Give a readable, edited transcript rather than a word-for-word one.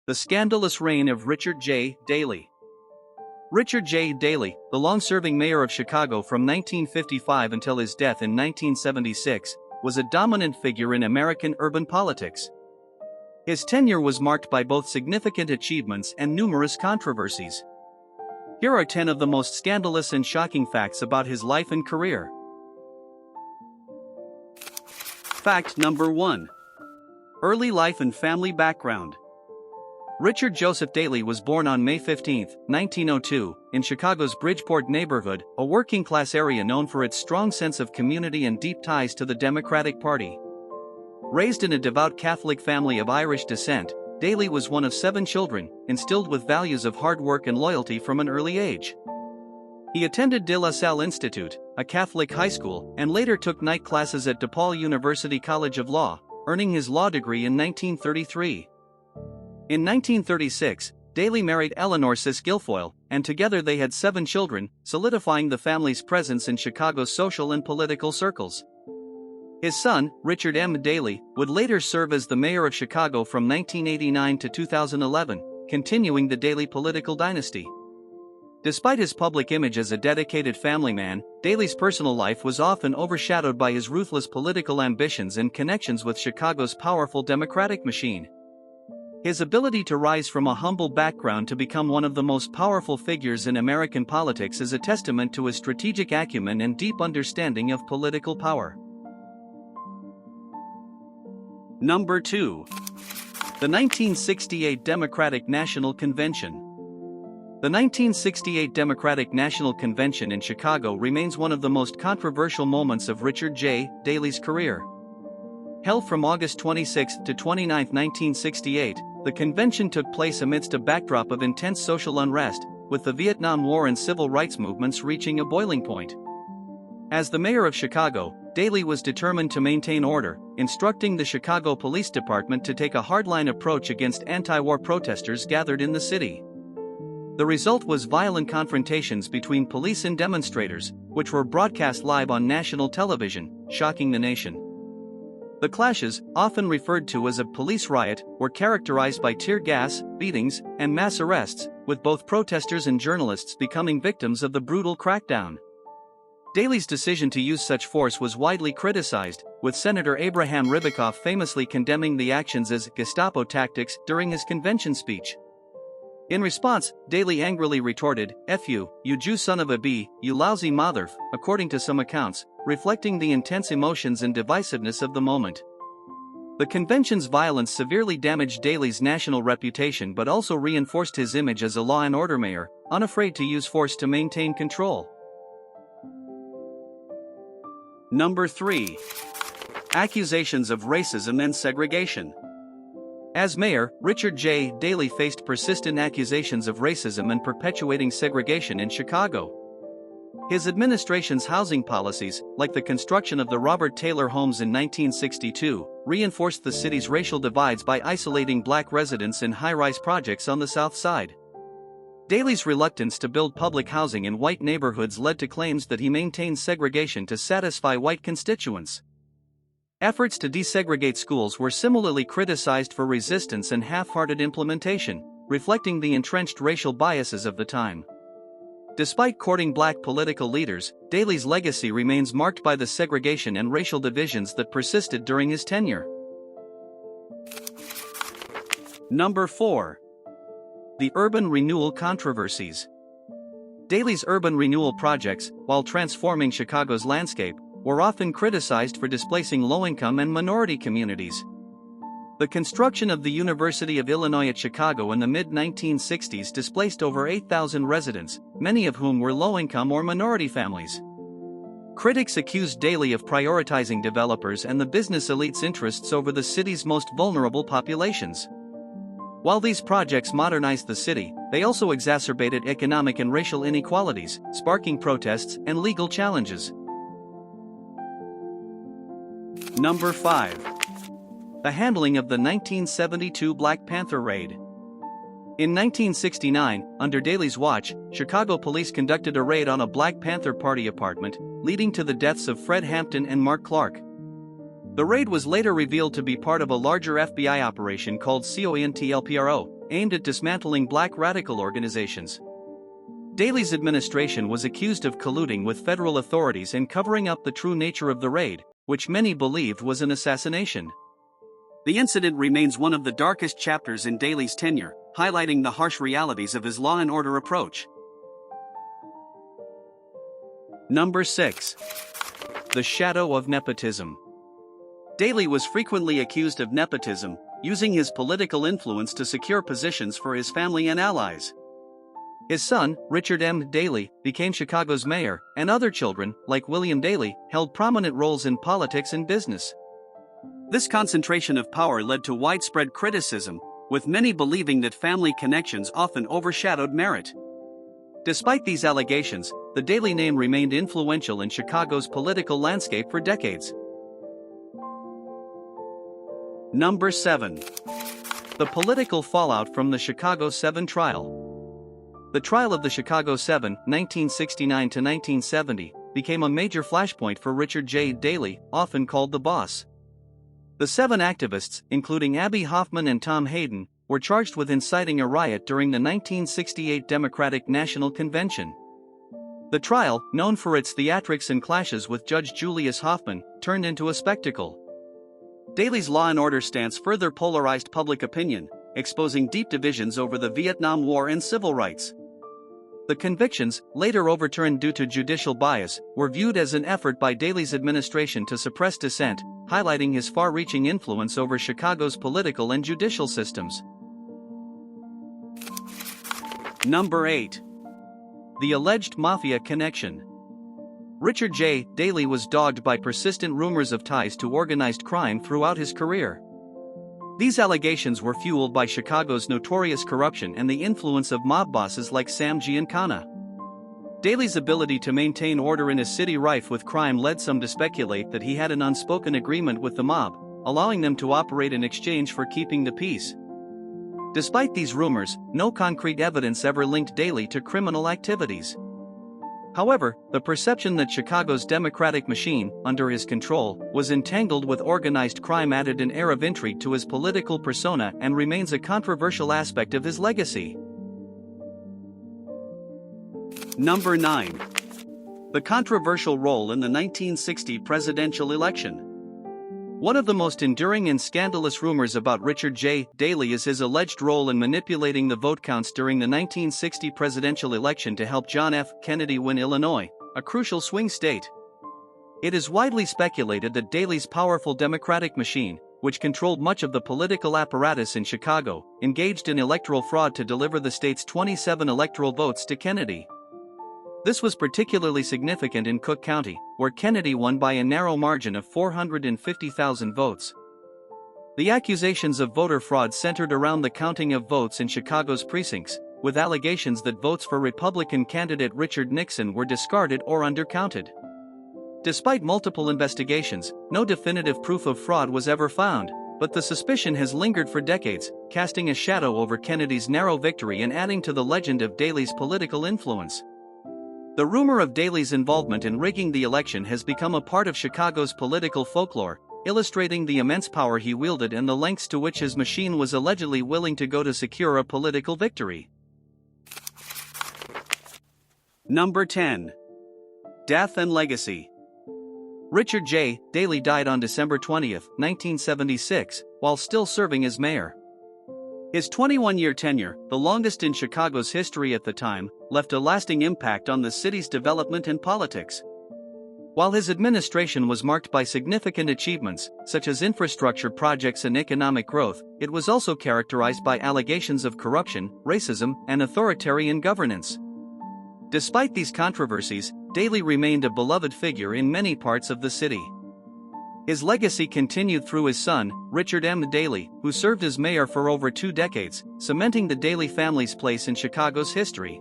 The Scandalous Reign of Richard J. Daley. Richard J. Daley, the long-serving mayor of Chicago from 1955 until his death in 1976, was a dominant figure in American urban politics. His tenure was marked by both significant achievements and numerous controversies. Here are 10 of the most scandalous and shocking facts about his life and career. Fact number 1. Early life and family background. Richard Joseph Daley was born on May 15, 1902, in Chicago's Bridgeport neighborhood, a working-class area known for its strong sense of community and deep ties to the Democratic Party. Raised in a devout Catholic family of Irish descent, Daley was one of 7 children, instilled with values of hard work and loyalty from an early age. He attended De La Salle Institute, a Catholic high school, and later took night classes at DePaul University College of Law, earning his law degree in 1933. In 1936, Daley married Eleanor Sis Guilfoyle, and together they had 7 children, solidifying the family's presence in Chicago's social and political circles. His son, Richard M. Daley, would later serve as the mayor of Chicago from 1989 to 2011, continuing the Daley political dynasty. Despite his public image as a dedicated family man, Daley's personal life was often overshadowed by his ruthless political ambitions and connections with Chicago's powerful Democratic machine. His ability to rise from a humble background to become one of the most powerful figures in American politics is a testament to his strategic acumen and deep understanding of political power. Number 2. The 1968 Democratic National Convention. The 1968 Democratic National Convention in Chicago remains one of the most controversial moments of Richard J. Daley's career. Held from August 26 to 29, 1968, the convention took place amidst a backdrop of intense social unrest, with the Vietnam War and civil rights movements reaching a boiling point. As the mayor of Chicago, Daley was determined to maintain order, instructing the Chicago Police Department to take a hardline approach against anti-war protesters gathered in the city. The result was violent confrontations between police and demonstrators, which were broadcast live on national television, shocking the nation. The clashes, often referred to as a police riot, were characterized by tear gas, beatings, and mass arrests, with both protesters and journalists becoming victims of the brutal crackdown. Daley's decision to use such force was widely criticized, with Senator Abraham Ribicoff famously condemning the actions as Gestapo tactics during his convention speech. In response, Daley angrily retorted, "F you, you Jew son of a b, you lousy motherf," according to some accounts, reflecting the intense emotions and divisiveness of the moment. The convention's violence severely damaged Daley's national reputation but also reinforced his image as a law and order mayor, unafraid to use force to maintain control. Number 3. Accusations of racism and segregation. As mayor, Richard J. Daley faced persistent accusations of racism and perpetuating segregation in Chicago. His administration's housing policies, like the construction of the Robert Taylor homes in 1962, reinforced the city's racial divides by isolating black residents in high-rise projects on the South Side. Daley's reluctance to build public housing in white neighborhoods led to claims that he maintained segregation to satisfy white constituents. Efforts to desegregate schools were similarly criticized for resistance and half-hearted implementation, reflecting the entrenched racial biases of the time. Despite courting black political leaders, Daley's legacy remains marked by the segregation and racial divisions that persisted during his tenure. Number 4. The urban renewal controversies. Daley's urban renewal projects, while transforming Chicago's landscape, were often criticized for displacing low-income and minority communities. The construction of the University of Illinois at Chicago in the mid-1960s displaced over 8,000 residents, many of whom were low-income or minority families. Critics accused Daley of prioritizing developers and the business elite's interests over the city's most vulnerable populations. While these projects modernized the city, they also exacerbated economic and racial inequalities, sparking protests and legal challenges. Number 5. The handling of the 1972 Black Panther raid. In 1969, under Daley's watch, Chicago police conducted a raid on a Black Panther Party apartment, leading to the deaths of Fred Hampton and Mark Clark. The raid was later revealed to be part of a larger FBI operation called COINTELPRO, aimed at dismantling black radical organizations. Daley's administration was accused of colluding with federal authorities and covering up the true nature of the raid, which many believed was an assassination. The incident remains one of the darkest chapters in Daley's tenure, highlighting the harsh realities of his law and order approach. Number 6. The shadow of nepotism. Daley was frequently accused of nepotism, using his political influence to secure positions for his family and allies. His son, Richard M. Daley, became Chicago's mayor, and other children, like William Daley, held prominent roles in politics and business. This concentration of power led to widespread criticism, with many believing that family connections often overshadowed merit. Despite these allegations, the Daley name remained influential in Chicago's political landscape for decades. Number 7. The political fallout from the Chicago 7 trial. The trial of the Chicago 7, 1969 to 1970, became a major flashpoint for Richard J. Daley, often called the Boss. The 7 activists, including Abby Hoffman and Tom Hayden, were charged with inciting a riot during the 1968 Democratic National Convention. The trial, known for its theatrics and clashes with Judge Julius Hoffman, turned into a spectacle. Daley's law and order stance further polarized public opinion, exposing deep divisions over the Vietnam War and civil rights. The convictions, later overturned due to judicial bias, were viewed as an effort by Daley's administration to suppress dissent, highlighting his far-reaching influence over Chicago's political and judicial systems. Number 8. The alleged mafia connection. Richard J. Daley was dogged by persistent rumors of ties to organized crime throughout his career. These allegations were fueled by Chicago's notorious corruption and the influence of mob bosses like Sam Giancana. Daley's ability to maintain order in a city rife with crime led some to speculate that he had an unspoken agreement with the mob, allowing them to operate in exchange for keeping the peace. Despite these rumors, no concrete evidence ever linked Daley to criminal activities. However, the perception that Chicago's democratic machine, under his control, was entangled with organized crime added an air of intrigue to his political persona and remains a controversial aspect of his legacy. Number 9. The controversial role in the 1960 presidential election. One of the most enduring and scandalous rumors about Richard J. Daley is his alleged role in manipulating the vote counts during the 1960 presidential election to help John F. Kennedy win Illinois, a crucial swing state. It is widely speculated that Daley's powerful Democratic machine, which controlled much of the political apparatus in Chicago, engaged in electoral fraud to deliver the state's 27 electoral votes to Kennedy. This was particularly significant in Cook County, where Kennedy won by a narrow margin of 450,000 votes. The accusations of voter fraud centered around the counting of votes in Chicago's precincts, with allegations that votes for Republican candidate Richard Nixon were discarded or undercounted. Despite multiple investigations, no definitive proof of fraud was ever found, but the suspicion has lingered for decades, casting a shadow over Kennedy's narrow victory and adding to the legend of Daley's political influence. The rumor of Daley's involvement in rigging the election has become a part of Chicago's political folklore, illustrating the immense power he wielded and the lengths to which his machine was allegedly willing to go to secure a political victory. Number 10. Death and legacy. Richard J. Daley died on December 20, 1976, while still serving as mayor. His 21-year tenure, the longest in Chicago's history at the time, left a lasting impact on the city's development and politics. While his administration was marked by significant achievements, such as infrastructure projects and economic growth, it was also characterized by allegations of corruption, racism, and authoritarian governance. Despite these controversies, Daley remained a beloved figure in many parts of the city. His legacy continued through his son, Richard M. Daley, who served as mayor for over 2 decades, cementing the Daley family's place in Chicago's history.